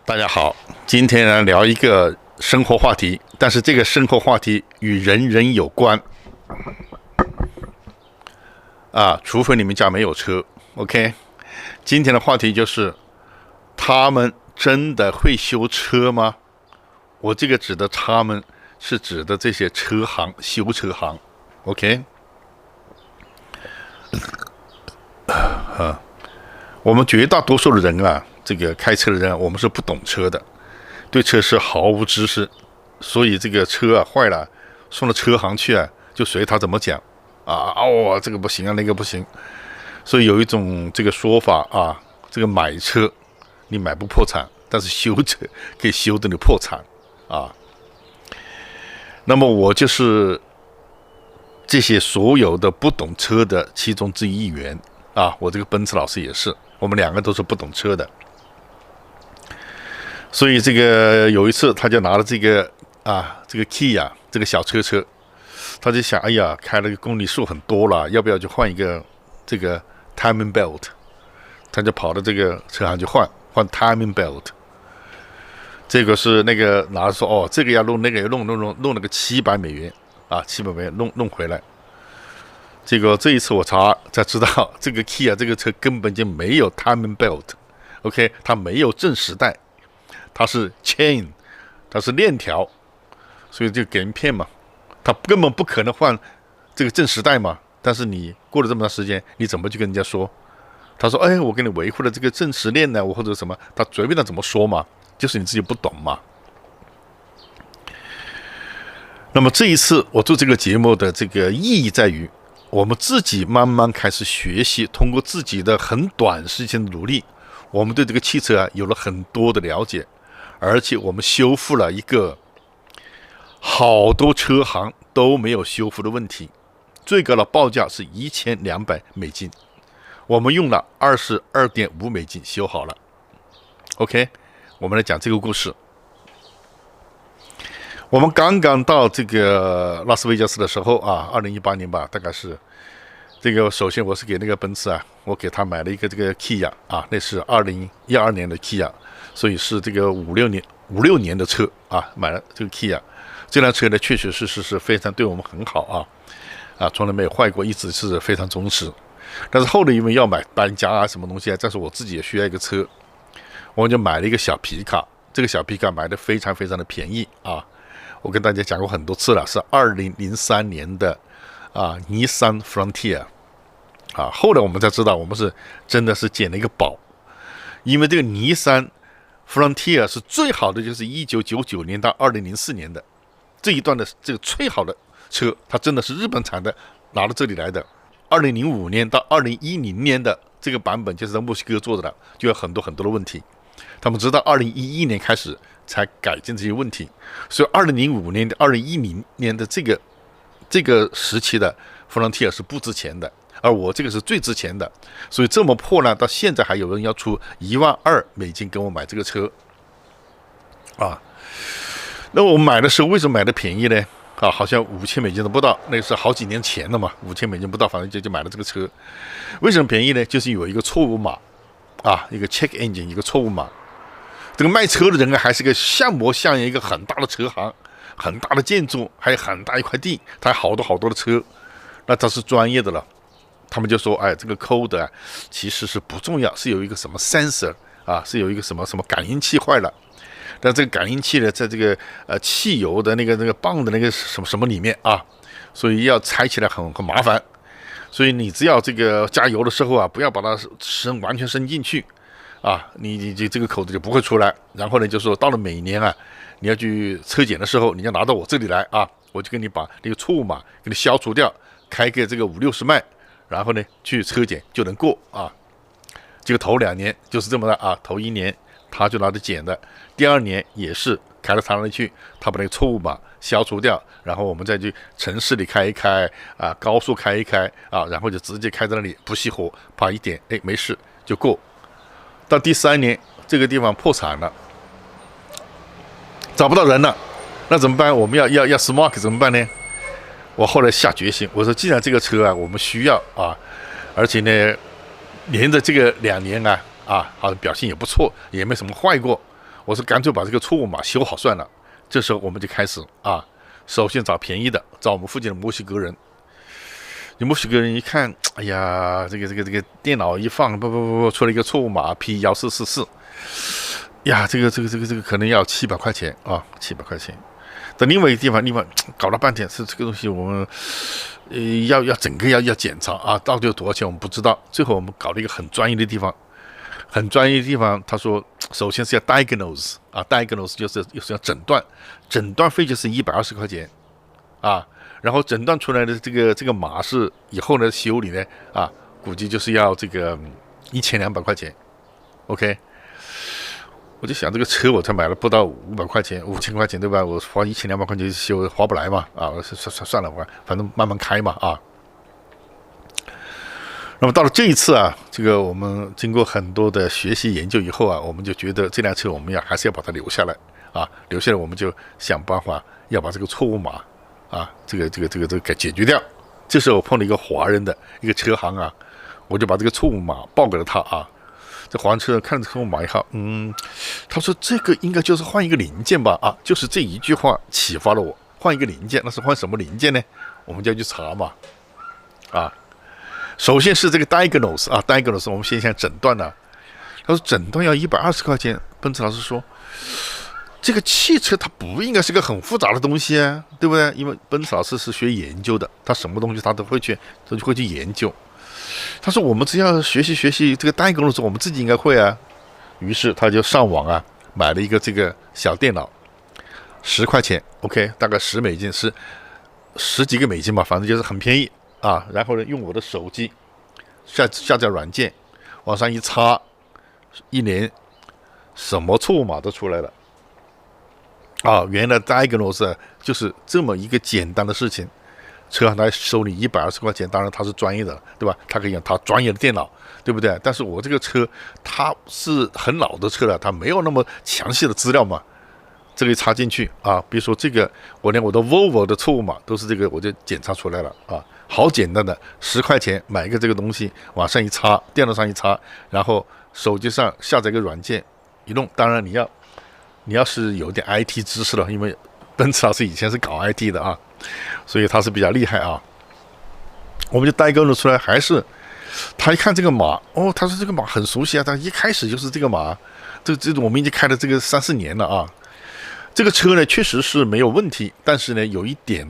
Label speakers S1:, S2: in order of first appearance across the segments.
S1: 大家好，今天呢聊一个生活话题，但是这个生活话题与人人有关除非你们家没有车 ，OK？ 今天的话题就是他们真的会修车吗？我这个指的他们是指的这些车行修车行 ，OK？ 我们绝大多数的人这个开车的人我们是不懂车的，对车是毫无知识，所以这个车坏了，送到车行去就随他怎么讲这个不行那个不行。所以有一种这个说法这个买车你买不破产，但是修车可以修得你破产那么我就是这些所有的不懂车的其中之一员我这个奔驰老师也是，我们两个都是不懂车的。所以这个有一次他就拿了这个Kia 这个小车，他就想开了个公里数很多了，要不要就换一个这个 timing belt？ 他就跑到这个车行去换 timing belt。 这个是那个拿着说这个要弄那个要弄了个$700，$700弄回来。这一次我才知道，这个 Kia 这个车根本就没有 timing belt，OK， 它没有正时带。它是 chain， 它是链条，所以就给人骗嘛。他根本不可能换这个正时带嘛。但是你过了这么长时间，你怎么去跟人家说？他说：“我给你维护了这个正时链呢，我或者什么。”他随便他怎么说嘛，就是你自己不懂嘛。那么这一次我做这个节目的这个意义在于，我们自己慢慢开始学习，通过自己的很短时间的努力，我们对这个汽车有了很多的了解。而且我们修复了一个好多车行都没有修复的问题，最高的报价是$1200，我们用了$22.5修好了。OK， 我们来讲这个故事。我们刚刚到这个拉斯维加斯的时候2018年吧，大概是这个。首先我是给那个奔驰我给他买了一个这个 Kia 那是2012年的 Kia。所以是这个5、6年的车买了这个 Kia， 这辆车呢确确实实是非常对我们很好从来没有坏过，一直是非常忠实。但是后来因为要搬家什么东西但是我自己也需要一个车，我就买了一个小皮卡。这个小皮卡买的非常非常的便宜我跟大家讲过很多次了，是2003年的Nissan Frontier后来我们才知道我们是真的是捡了一个宝，因为这个尼桑Frontier 是最好的，就是1999年到2004年的这一段的这个最好的车，它真的是日本产的，拿到这里来的。2005年到2010年的这个版本就是在墨西哥做的了，就有很多很多的问题。他们直到2011年开始才改进这些问题，所以2005年到2010年的这个时期的 Frontier 是不值钱的。而我这个是最值钱的，所以这么破烂到现在还有人要出$12,000跟我买这个车那我买的时候为什么买的便宜呢好像$5,000都不到，那是好几年前了嘛，$5,000不到，反正就买了这个车。为什么便宜呢？就是有一个错误码一个 check engine， 一个错误码。这个卖车的人还是个像模像样一个很大的车行，很大的建筑，还有很大一块地，他好多好多的车，那他是专业的了。他们就说这个 code 其实是不重要，是有一个什么 sensor 是有一个什么感应器坏了。但这个感应器呢，在这个汽油的那个泵的那个什么里面所以要拆起来很麻烦。所以你只要这个加油的时候不要把它完全伸进去你这个口子就不会出来。然后呢，就说到了每年你要去车检的时候，你要拿到我这里来我就给你把那个错误码给你消除掉，开个这个50-60迈。然后呢，去车检就能过这个头2年就是这么的头1年他就拿着检的，第2年也是开到他那里去，他把那个错误码消除掉，然后我们再去城市里开一开高速开一开然后就直接开在那里不熄火，啪一点没事就过。到第3年这个地方破产了，找不到人了，那怎么办？我们要 smart 怎么办呢？我后来下决心，我说既然这个车我们需要而且呢连着这个2年好像表现也不错，也没什么坏过，我说干脆把这个错误码修好算了。这时候我们就开始首先找便宜的，找我们附近的墨西哥人。墨西哥人一看，哎呀，这个电脑一放，不，出了一个错误码 P1444，呀，这个可能要700块钱，700块钱。在另外一个地方搞了半天，是这个东西我们要整个要检查到底有多少钱我们不知道。最后我们搞了一个很专业的地方，他说首先是要 diagnose 就是要诊断费就是120块钱然后诊断出来的这个码是以后呢修理呢估计就是要这个1200块钱 ，OK。我就想这个车我才买了不到500块钱5000块钱对吧？我花1200块钱修划不来嘛算了，反正慢慢开嘛那么到了这一次这个我们经过很多的学习研究以后我们就觉得这辆车我们还是要把它留下来留下来我们就想办法要把这个错误码这个给解决掉。这时候我碰到一个华人的一个车行我就把这个错误码报给了他这华人车看着错误码以后，他说这个应该就是换一个零件吧就是这一句话启发了我，换一个零件，那是换什么零件呢？我们就要去查嘛首先是这个 diagnose 我们先诊断他说诊断要120块钱。奔驰老师说，这个汽车它不应该是个很复杂的东西对不对？因为奔驰老师是学研究的，他什么东西他都会去研究。他说我们只要学习这个diagnose，我们自己应该会于是他就上网买了一个这个小电脑，10块钱 ，OK， 大概10美金，是10几个美金吧，反正就是很便宜然后呢，用我的手机下载软件，往上一插，一连什么错误码都出来了原来 diagnose 就是这么一个简单的事情。车行他收你120块钱，当然他是专业的，对吧？他可以用他专业的电脑，对不对？但是我这个车它是很老的车了，它没有那么详细的资料嘛。这个一插进去比如说这个，我连我的 Volvo 的错误码都是这个，我就检查出来了好简单的，10块钱买一个这个东西，往上一插，电脑上一插，然后手机上下载一个软件一弄。当然你要是有点 IT 知识了，因为奔驰老师以前是搞 IT 的所以他是比较厉害我们就diagnose出来，还是他一看这个码他说这个码很熟悉他一开始就是这个码，这我们已经开了这个3-4年了这个车呢确实是没有问题，但是呢有一点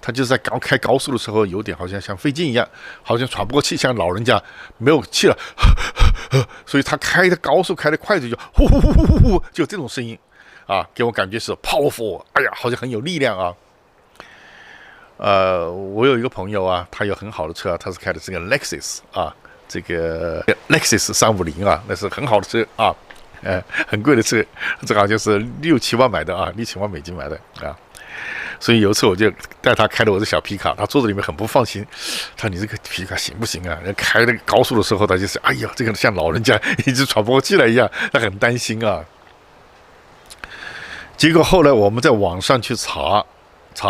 S1: 它就是在开高速的时候有点好像费劲一样，好像喘不过气，像老人家没有气了所以他开的高速开的快就呼呼呼呼呼，就这种声音给我感觉是 powerful， 哎呀好像很有力量我有一个朋友他有很好的车他是开的这个 Lexus 这个 Lexus 350那是很好的车很贵的车，这好像是6-7万买的6-7万美金买的所以有一次我就带他开了我的小皮卡，他坐在里面很不放心，他说你这个皮卡行不行开那个高速的时候他就是哎呀这个像老人家一直喘不过气来一样，他很担心结果后来我们在网上去查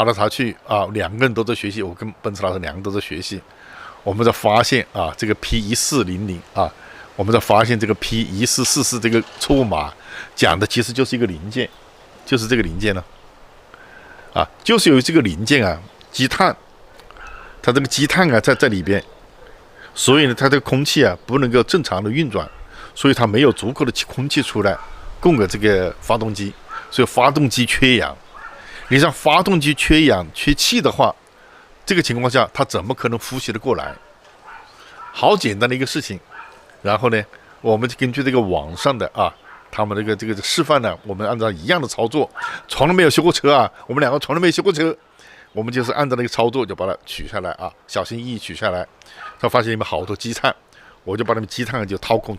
S1: 来查去两个人都在学习，我跟奔驰老师两个人都在学习，我们才发现这个 P1400我们才发现这个 P1444这个错误码讲的其实就是一个零件，就是这个零件呢就是有这个零件积碳，它这个积碳在里边，所以呢它这个空气不能够正常的运转，所以它没有足够的空气出来供给这个发动机，所以发动机缺氧。你让发动机缺氧缺气的话，这个情况下它怎么可能呼吸得过来？好简单的一个事情。然后呢我们就根据这个网上的他们这个示范呢，我们按照一样的操作，从来没有修过车我们两个从来没有修过车，我们就是按照那个操作就把它取下来小心翼翼取下来，他发现里面好多积碳，我就把那个积碳就掏空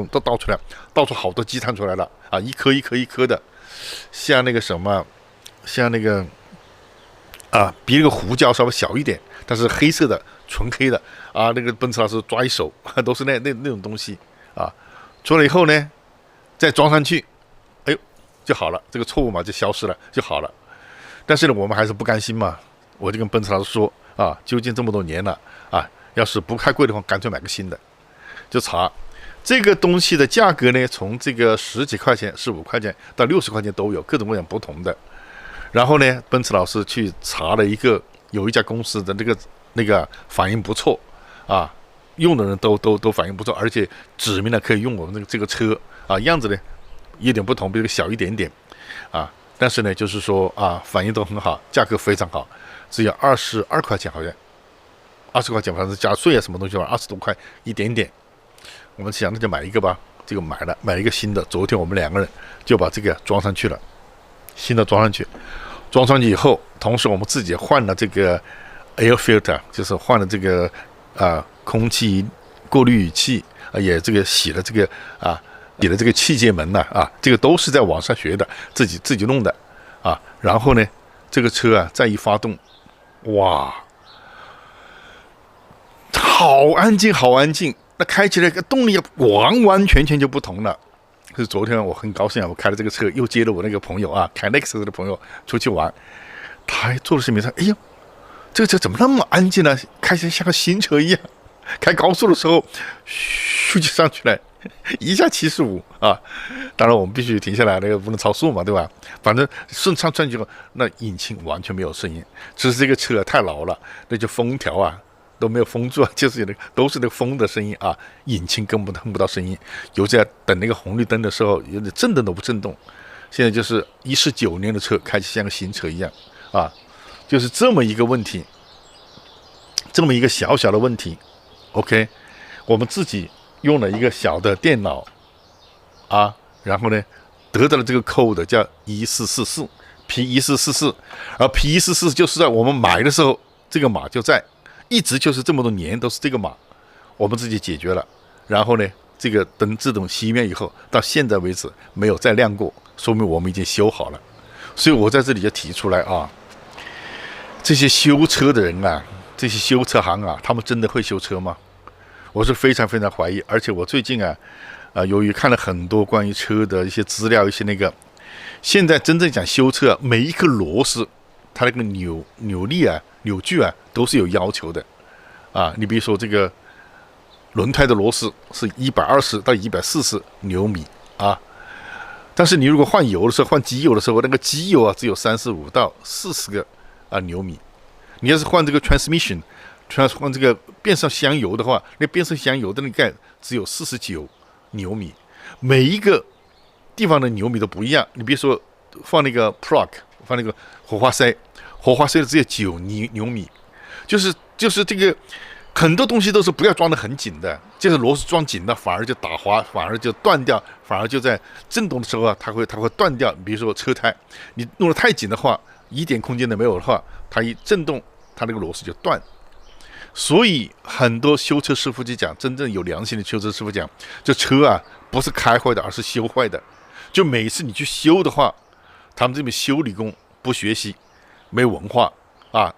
S1: 都倒出来，倒出好多积碳出来了一颗一颗一颗的，像那个什么，像那个比那个胡椒稍微小一点，但是黑色的纯黑的那个奔驰老师抓一手都是那种东西做了以后呢再装上去，哎呦就好了，这个错误码就消失了就好了。但是呢我们还是不甘心嘛，我就跟奔驰老师说究竟这么多年了要是不太贵的话干脆买个新的，就查这个东西的价格呢，从这个10几块钱、15块钱到60块钱都有，各种各样不同的。然后呢，奔驰老师去查了有一家公司的那个反应不错啊，用的人都反应不错，而且指明了可以用我们这个车啊，样子呢有点不同，比如小一点点啊，但是呢就是说啊，反应都很好，价格非常好，只有22块钱，好像20块钱，反正加税啊什么东西吧，20多块一点点。我们想那就买一个吧，这个买了一个新的。昨天我们2个人就把这个装上去了，新的装上去以后，同时我们自己换了这个 air filter， 就是换了这个空气过滤器，也这个洗了这个气节门呢这个都是在网上学的，自己弄的啊。然后呢，这个车再一发动，哇，好安静，好安静。那开起来动力完完全全就不同了。是昨天我很高兴我开了这个车，又接了我那个朋友开 Lexus 的朋友出去玩，他还做了视频说：“哎呦，这个车怎么那么安静呢？开起来像个新车一样。开高速的时候，咻就上去了，一下75啊！当然我们必须停下来，那个不能超速嘛，对吧？反正顺畅上去后，那引擎完全没有声音。只是这个车太老了，那就封条都没有封住就是都是那个风的声音引擎根本听不到声音。有在等那个红绿灯的时候，有点震动都不震动。现在就是19年的车，开起像个新车一样就是这么一个问题，这么一个小小的问题。OK， 我们自己用了一个小的电脑然后呢，得到了这个 code 叫1444 P1444，而 P1444就是在我们买的时候，这个码就在。一直就是这么多年都是这个码，我们自己解决了。然后呢，这个灯自动熄灭以后，到现在为止没有再亮过，说明我们已经修好了。所以我在这里就提出来这些修车的人这些修车行他们真的会修车吗？我是非常非常怀疑。而且我最近由于看了很多关于车的一些资料，一些现在真正讲修车每一颗螺丝它那个扭力扭矩都是有要求的你比如说这个轮胎的螺丝是120到140牛米但是你如果换油的时候，换机油的时候，那个机油只有35到40个牛米。你要是换这个 transmission， 换这个变速箱油的话，那变速箱油的那个只有49牛米。每一个地方的牛米都不一样。你比如说放那个 plug， 放那个火花塞的只有9牛米。就是这个很多东西都是不要装得很紧的，就是螺丝装紧了反而就打滑，反而就断掉，反而就在震动的时候它会断掉。比如说车胎，你弄得太紧的话，一点空间都没有的话，它一震动，它那个螺丝就断。所以很多修车师傅就讲，真正有良心的修车师傅讲，这车不是开坏的，而是修坏的。就每次你去修的话，他们这边修理工不学习，没文化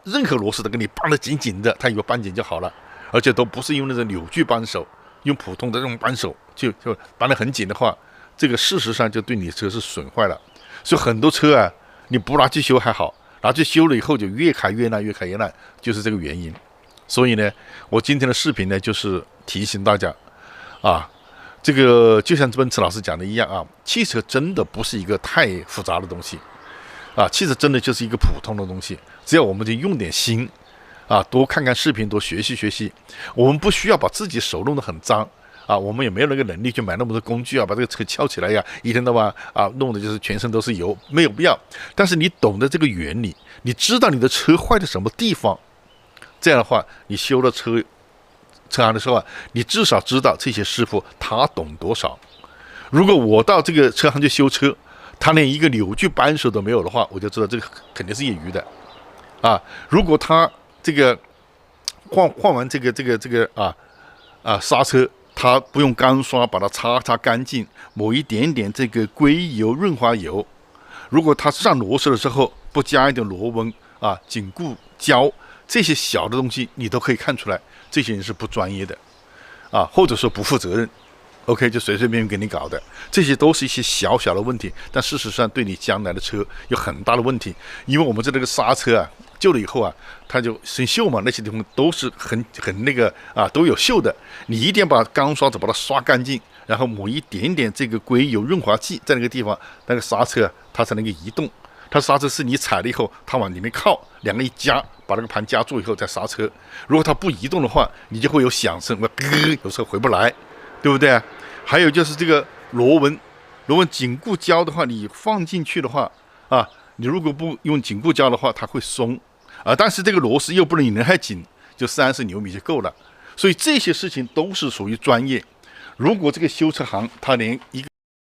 S1: 任何螺丝都给你绑得紧紧的，他以为绑紧就好了，而且都不是用那种扭矩扳手，用普通的这种扳手就绑得很紧的话，这个事实上就对你车是损坏了。所以很多车你不拿去修还好，拿去修了以后就越开越烂，越开越烂，就是这个原因。所以呢，我今天的视频呢，就是提醒大家这个就像奔驰老师讲的一样汽车真的不是一个太复杂的东西汽车真的就是一个普通的东西，只要我们就用点心多看看视频，多学习。我们不需要把自己手弄得很脏我们也没有那个能力去买那么多工具把这个车翘起来一天到晚弄得就是全身都是油，没有必要。但是你懂得这个原理，你知道你的车坏在什么地方，这样的话，你修了车行的时候你至少知道这些师傅他懂多少。如果我到这个车行去修车，他连一个扭矩扳手都没有的话，我就知道这个肯定是业余的如果他这个换完这个刹车，他不用钢刷把它擦干净，抹一点点这个硅油润滑油，如果他上螺丝的时候不加一点螺纹紧固胶，这些小的东西你都可以看出来，这些人是不专业的或者说不负责任。OK， 就随便给你搞的，这些都是一些小小的问题，但事实上对你将来的车有很大的问题。因为我们这个刹车旧了以后它就生锈嘛，那些地方都是很那个都有锈的。你一定要把钢刷子把它刷干净，然后抹一点点这个硅油润滑剂在那个地方，那个刹车它才能够移动。它刹车是你踩了以后，它往里面靠，两个一夹，把那个盘夹住以后再刹车。如果它不移动的话，你就会有响声，有时候回不来，对不对？还有就是这个螺纹紧固胶的话，你放进去的话啊，你如果不用紧固胶的话，它会松啊。但是这个螺丝又不能拧得太紧，就30牛米就够了。所以这些事情都是属于专业。如果这个修车行他连一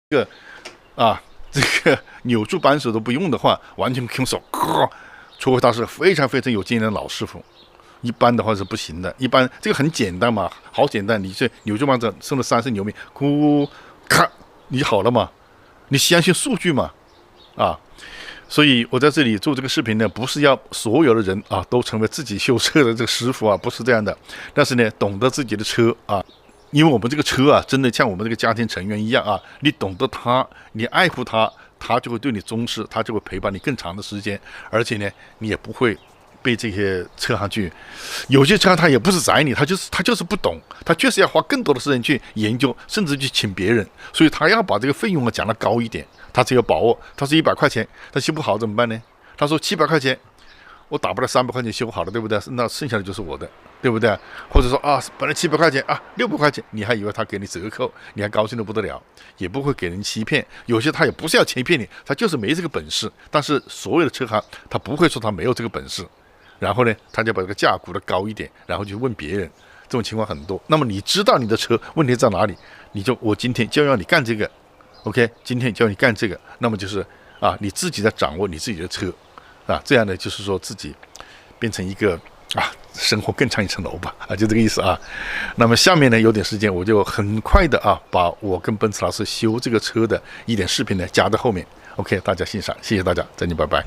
S1: 个这个扭住扳手都不用的话，完全空手，除非他是非常非常有经验的老师傅，一般的话是不行的。一般这个很简单嘛，好简单，你这扭住扳手升了30牛米，咔，你好了嘛？你相信数据嘛？所以我在这里做这个视频呢，不是要所有的人都成为自己修车的这个师傅不是这样的。但是呢，懂得自己的车因为我们这个车真的像我们这个家庭成员一样你懂得它，你爱护它，它就会对你忠实，它就会陪伴你更长的时间，而且呢，你也不会被这些车行去，有些车行他也不是宰你，他就是不懂，他确实要花更多的时间去研究，甚至去请别人，所以他要把这个费用讲得高一点，他只有把握，他是100块钱，他修不好怎么办呢？他说700块钱。我打不了300块钱修好了，对不对？那剩下的就是我的，对不对？或者说本来700块钱600块钱，你还以为他给你折扣，你还高兴得不得了，也不会给人欺骗。有些他也不是要欺骗你，他就是没这个本事。但是所有的车行他不会说他没有这个本事，然后呢，他就把这个价估得高一点，然后就问别人，这种情况很多。那么你知道你的车问题在哪里，我今天就要你干这个 ，OK， 今天就要你干这个，那么就是你自己在掌握你自己的车。这样呢，就是说自己变成一个生活更上一层楼吧，就这个意思那么下面呢，有点时间，我就很快的把我跟奔驰老师修这个车的一点视频呢加在后面。OK， 大家欣赏，谢谢大家，再见，拜拜。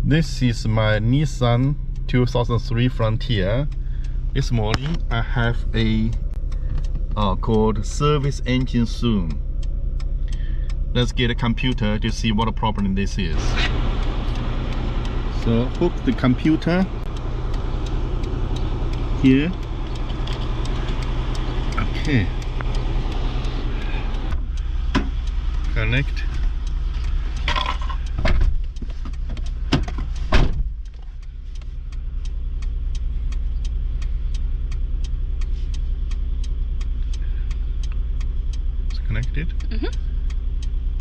S1: This is my Nissan 2003 Frontier. This morning I have a called service engine soon. Let's get a computer to see what the problem this is. So hook the computer here. Okay. Connect. It's connected.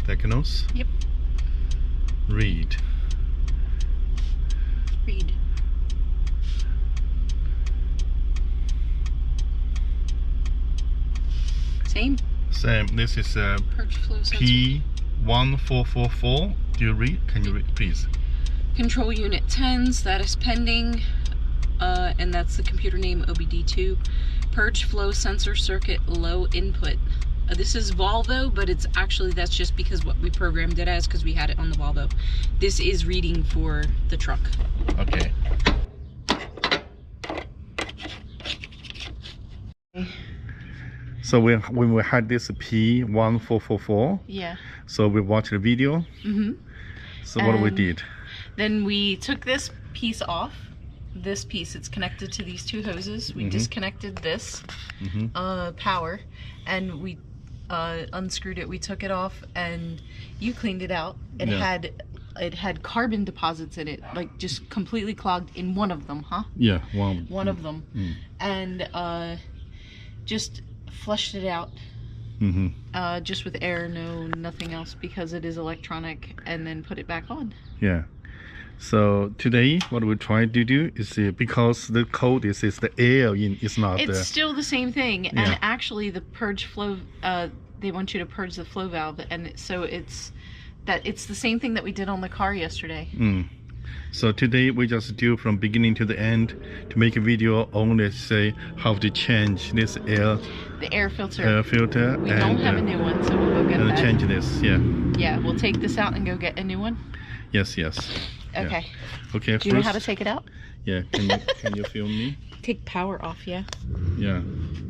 S1: Diagnose.
S2: Yep.
S1: Read.
S2: Read. Same.
S1: This is
S2: Purge flow sensor.
S1: P1444. Do you read? Can you read, please?
S2: Control unit 10, status pending, and that's the computer name OBD2. Purge flow sensor circuit low input. This is Volvo, but that's just because what we programmed it as, because we had it on the Volvo. This is reading for the truck.
S1: Okay. So when we had this P1444,
S2: Yeah.
S1: so we watched the video. So what we did?
S2: Then we took this piece off. This piece, it's connected to these two hoses. We disconnected this power, and we unscrewed it. We took it off, and you cleaned it out. It had carbon deposits in it, like just completely clogged in one of them, huh?
S1: Yeah,
S2: one of them, and just flushed it out. Just with air, nothing else, because it is electronic, and then put it back on.
S1: Yeah. So today, what we try to do is because the code is the air in is not.
S2: It's still the same thing, and actually the purge flow. They want you to purge the flow valve, and so it's the same thing that we did on the car yesterday.
S1: So today we just do from beginning to the end to make a video only say how to change this air.
S2: The air filter. We don't have a new one, so we'll go get that.
S1: Change this,
S2: Yeah, we'll take this out and go get a new one.
S1: Yes.
S2: Okay.
S1: Yeah. Okay.
S2: Do you know how to take it out?
S1: Yeah. Can you film me?
S2: Take power off, yeah.
S1: Yeah.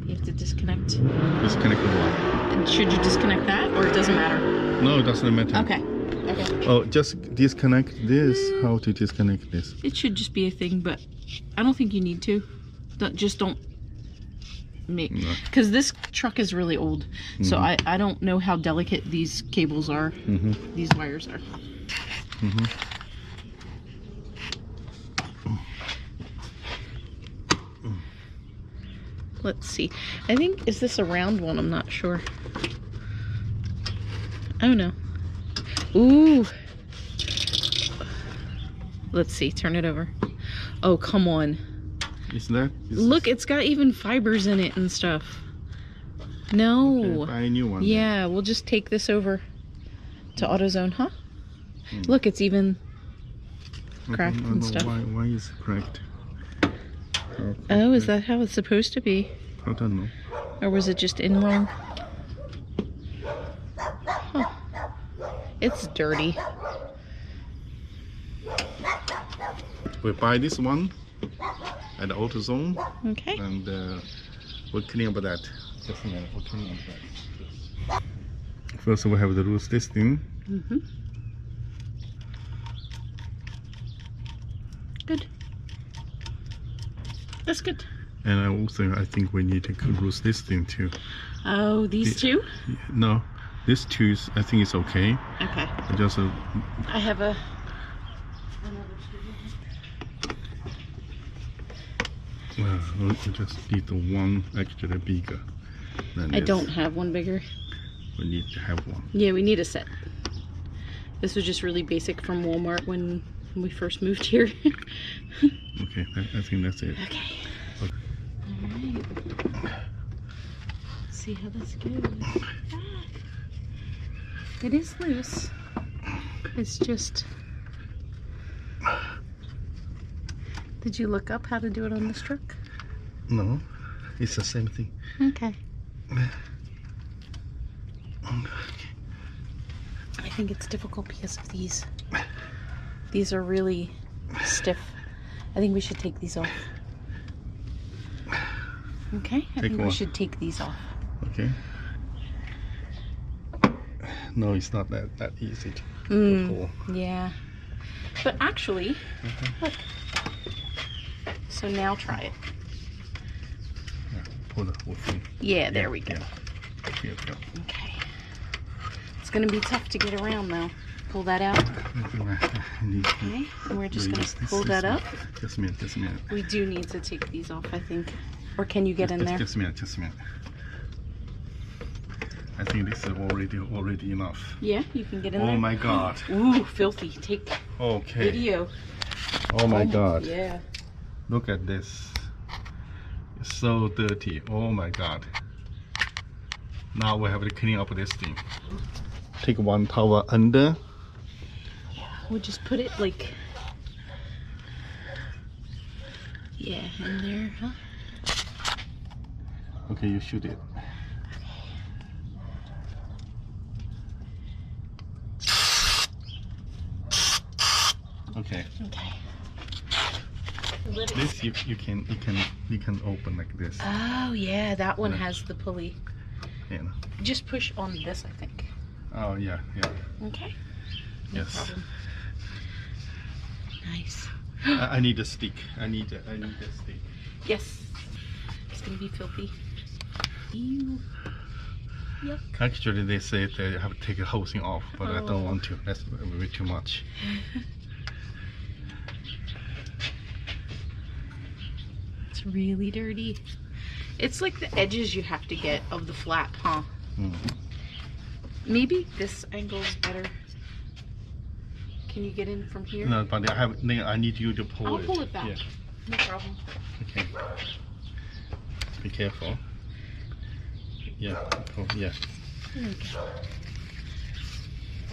S2: You have to disconnect.
S1: Disconnect the one.
S2: Should you disconnect that, or it doesn't matter?
S1: No, it doesn't matter.
S2: Okay.
S1: Oh, just disconnect this. How to disconnect this?
S2: It should just be a thing, but I don't think you need to. Just don't. because this truck is really old, so I don't know how delicate these cables are. These wires are. Let's see. I think, is this a round one? I'm not sure. Oh no. Ooh. Let's see. Turn it over. Oh, come on. Look, it's got even fibers in it and stuff. No.
S1: Okay, buy a new one.
S2: Yeah, we'll just take this over to AutoZone, huh? Look, it's even cracked and stuff.
S1: Why is it cracked?
S2: Oh, is that how it's supposed to be?
S1: I don't know.
S2: Or was it just in wrong? Huh. It's dirty.
S1: We buy this one at the AutoZone,
S2: Okay.
S1: and we'll clean up that. Just a minute, we'll clean up that. First, we have the roof testing.
S2: Good. That's good.
S1: And I think we need to cruise testing too.
S2: Oh, these two?
S1: No, this two is, I think it's okay.
S2: Okay.
S1: I just
S2: I have a...
S1: we just need the one actually bigger than
S2: I
S1: this.
S2: don't have one bigger.
S1: We need to have one.
S2: Yeah, we need a set. This was just really basic from Walmart when we first moved here.
S1: Okay, I think that's it.
S2: Okay. Alright. Let's see how this goes. It is loose. It's just... Did you look up how to do it on this truck?
S1: No, it's the same thing.
S2: Okay. I think it's difficult because of these. These are really stiff. I think we should take these off. Okay, I think we should take these off.
S1: Okay. No, it's not that easy to pull.
S2: Yeah. But actually, look. So now try it.
S1: Yeah, pull the whole thing.
S2: Yeah, there we go.
S1: Yeah. Here we go.
S2: Okay. It's gonna be tough to get around though. Pull that out. Okay, and we're just gonna pull that up.
S1: Just a minute.
S2: We do need to take these off, I think. Or can you get in there?
S1: Just a minute. I think this is already enough.
S2: Yeah, you can get in there.
S1: Oh my god.
S2: Ooh, filthy. Take
S1: Okay.
S2: video.
S1: Oh my god.
S2: Yeah.
S1: Look at this. It's so dirty. Oh my god. Now we have to clean up this thing. Take one towel under.
S2: We'll just put it like... Yeah, in there, huh?
S1: Okay, you shoot it. Okay.
S2: Okay.
S1: This you can open like this.
S2: Oh yeah, that one has the pulley.
S1: Yeah.
S2: Just push on this, I think.
S1: Oh yeah.
S2: Okay. No
S1: Yes.
S2: problem. Nice.
S1: I need a stick. I need a stick.
S2: Yes. It's gonna be filthy. Ew. Yep.
S1: Actually, they say they have to take the whole thing off, but I don't want to. That's way too much.
S2: It's really dirty. It's like the edges you have to get of the flap, huh? Maybe this angle is better. Can you get in from here?
S1: No, but I need you to pull it.
S2: I'll pull it back.
S1: Yeah.
S2: No problem.
S1: Okay. Be careful. Yeah. Pull. Yeah.
S2: There we go.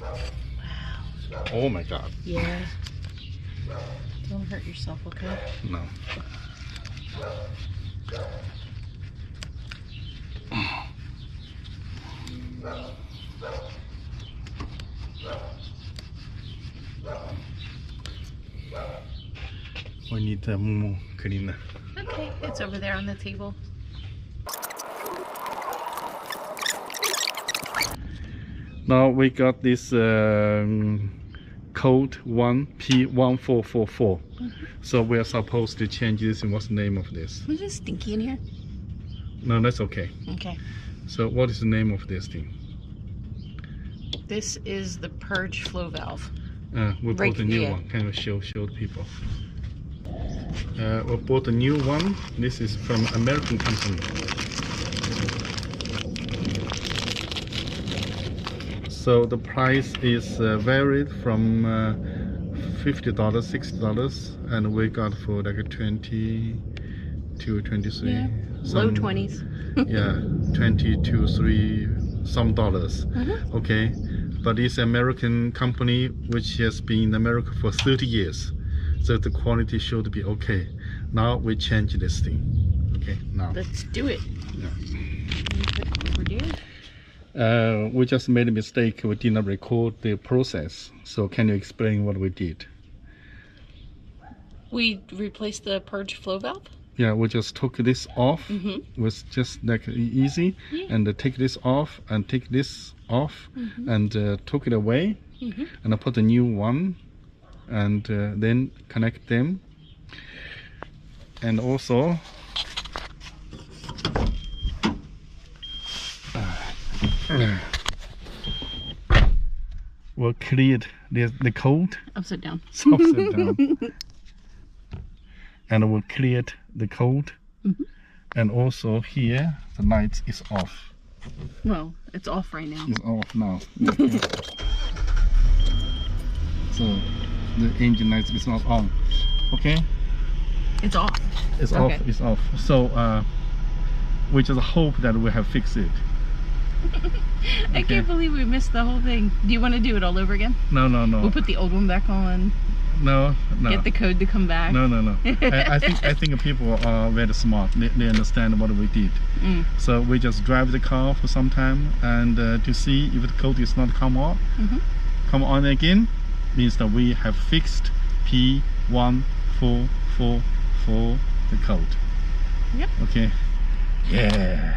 S2: Wow.
S1: Oh my god.
S2: Yeah. Don't hurt yourself, okay?
S1: No. We need more cleaner.
S2: Okay, it's over there on the table.
S1: Now we got this code 1P1444. So we are supposed to change this. And what's the name of this?
S2: Was it stinky in here?
S1: No, that's okay.
S2: Okay.
S1: So what is the name of this thing?
S2: This is the purge flow valve.
S1: We
S2: Right,
S1: bought a new
S2: yeah.
S1: one. Can you show the people? We bought a new one. This is from American company. So the price is varied from $50, $60, and we got for like 20 to 23.
S2: Yeah.
S1: Some-
S2: Low 20s.
S1: Yeah, 20 to 3 some dollars. Okay, but it's American company which has been in America for 30 years, so the quality should be okay. Now we change this thing. Okay, now
S2: Let's do it.
S1: we just made a mistake. We did not record the process. So can you explain what we did?
S2: We replaced the purge flow valve.
S1: Yeah, we just took this off. It was just like easy, and take this off and take this off, and took it away, and I put a new one, and then connect them, and also we'll clear the code.
S2: Upside down.
S1: Upside down. And we'll clear the code, and also here the light is off.
S2: Well, it's off right now.
S1: It's off now. Okay. So the engine light is not on. Okay,
S2: It's off.
S1: it's
S2: Okay.
S1: off. It's off. So we just hope that we have fixed it.
S2: I can't believe we missed the whole thing. Do you want to do it all over again?
S1: No, no, no,
S2: We'll put the old one back on.
S1: no, no.
S2: Get the code to come back.
S1: No, no, no. I think people are very smart. They understand what we did. So we just drive the car for some time, and to see if the code is not come on again, means that we have fixed P1444 the code.
S2: Yep.
S1: Okay. Yeah.